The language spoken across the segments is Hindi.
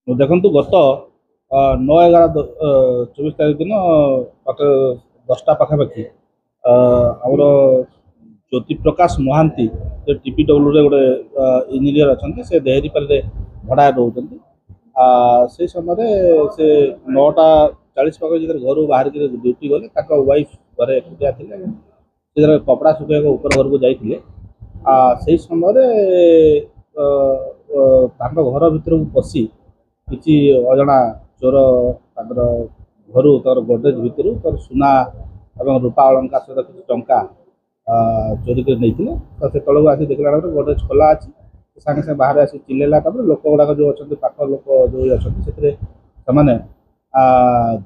देखु गत 9/11/24 दिन पाख 10टा पाखापाखि आमर ज्योति प्रकाश महांती जो टीपीडब्ल्यू रे गोटे इंजीनियर अच्छा से देहरीपाली भड़ा रोच से समय से 9:40 पाख घर बाहर ड्यूटी गले वाइफ घर एकुटिया थे कपड़ा सुखाई ऊपर घर को जाते से समय घर भर पशि किसी अजना चोर घर तर गोडरेज भितर तर सुना और रूपा अलंकार सहित किसी टंका चोरी कर नहीं तो से तौक आसी देखला गोडरेज खोला अच्छी सागे सागे बाहर आसी चिल्ला लोक गुड़ाक जो अच्छा पाख लोक जो अच्छा से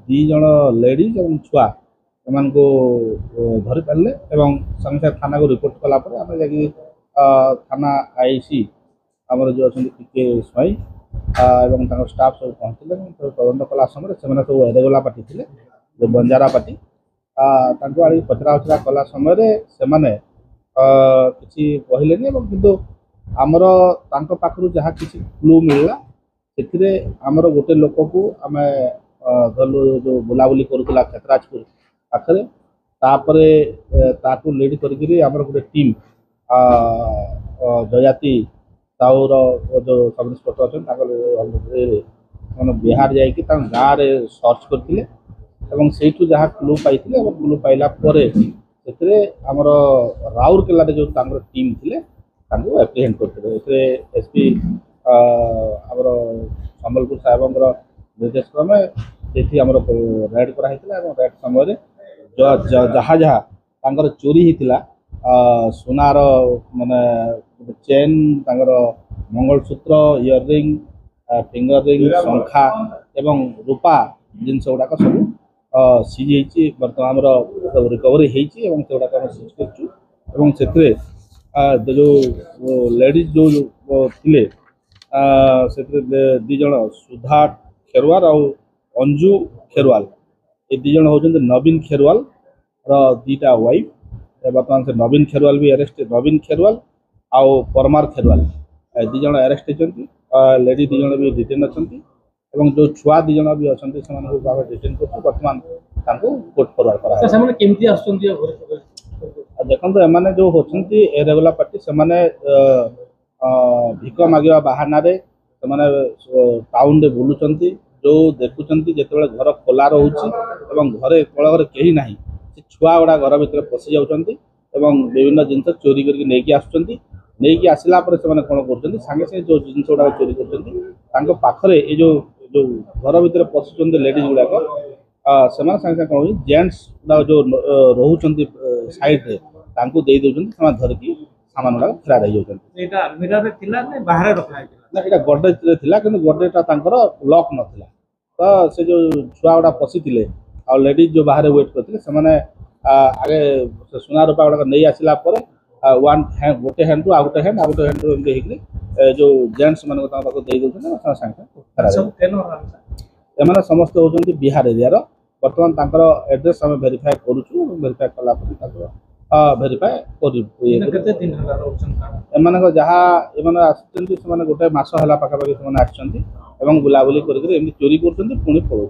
दीज लेडीज और छुआ एम को धरी पारे सागे सागे थाना को रिपोर्ट कलापर आम जा थाना आईसी आमर जो अच्छा टी स्वाई और स्टाफ सब पहुँचले तदंत कला समय से सब एरेगला पार्टी थे जो बंजारा पार्टी आड़ पचरा उचरा कला समय से किसी कहले कि आमर पाखु जहाँ किसी क्लू मिलला से आमर गोटे लोक को आम गलु जो बुलाबुली करूला क्षेत्राजपुर पाखे तापर लीड कर गोटे टीम जयाति साहूर जो सब इन्सपेक्टर अच्छा बिहार जाकि गाँव में सर्च करते जहाँ क्लू पाई क्लू पाइला आमर राउरकेला जो टीम थे एप्रिहेंड करते एसपी आमर संबलपुर साहेब निर्देश क्रमे से आम रेड कराई रेड समय जहाँ जहाँ चोरी होता सुनार माने chain mangalsutra earring finger ring शंखा एवं रूपा जिनस गुड़ाक सब सीजी बर्तमान रिकवरी होगा सीज कर जो लेडीज जो थे दीज सुधा खेरवाल और अंजू खेरवाल ये दीज होती नवीन खेरवाल दीटा वाइफ बर्तमान से नवीन खेरवाल भी अरेस्ट नवीन खेरवाल आउ परमार खेरवाल दीज अरेस्ट होती लेडी दीज भी डिटेन अच्छा जो छुआ दीज भी अच्छा से डिटेन कर बर्तमान कोर्ट फरवर्ड कर देखो एम जो होती एरेगुला पार्टी से भिक मागे बाहाना टाउन बुलूं जो देखुं जिते घर खोला रोचे घरे तल घर कहीं ना छुआ गुड़ा घर भर पशि जाऊँच विभिन्न जिनस चोरी करके आसला कौन कर सागे सागे जो जिन गुड़ा चोरी कर ये जो जो घर भर पशुंट लेडीज गुड़ाक से सागे कौन जेन्ट्स गुड़ा जो रोच सैड्रे दे दौरान धरिकी सामान गुड़ा फेरार हो गोडरेज थी कि गोडरेजा लॉक नाला तो से जो छुआ गुड़ा पशि आ लेडीज जो बाहर वेट करते से आगे सुना रूपा गुड़ाक नहीं आसला वन हैंड गोटे हैंड रु आ गोटे हैंड एमती जो जेन्ट्स मान दे दौरान एम समस्त होती बिहार एरिया बर्तमान एड्रेस आम भेरीफाए करुचु भेरीफाए कलापर भेरीफाए एम जहाँ आसुँच गोटे मस है पाखापाखि से बुलाबुली करके चोरी कर पुणी पलाउं।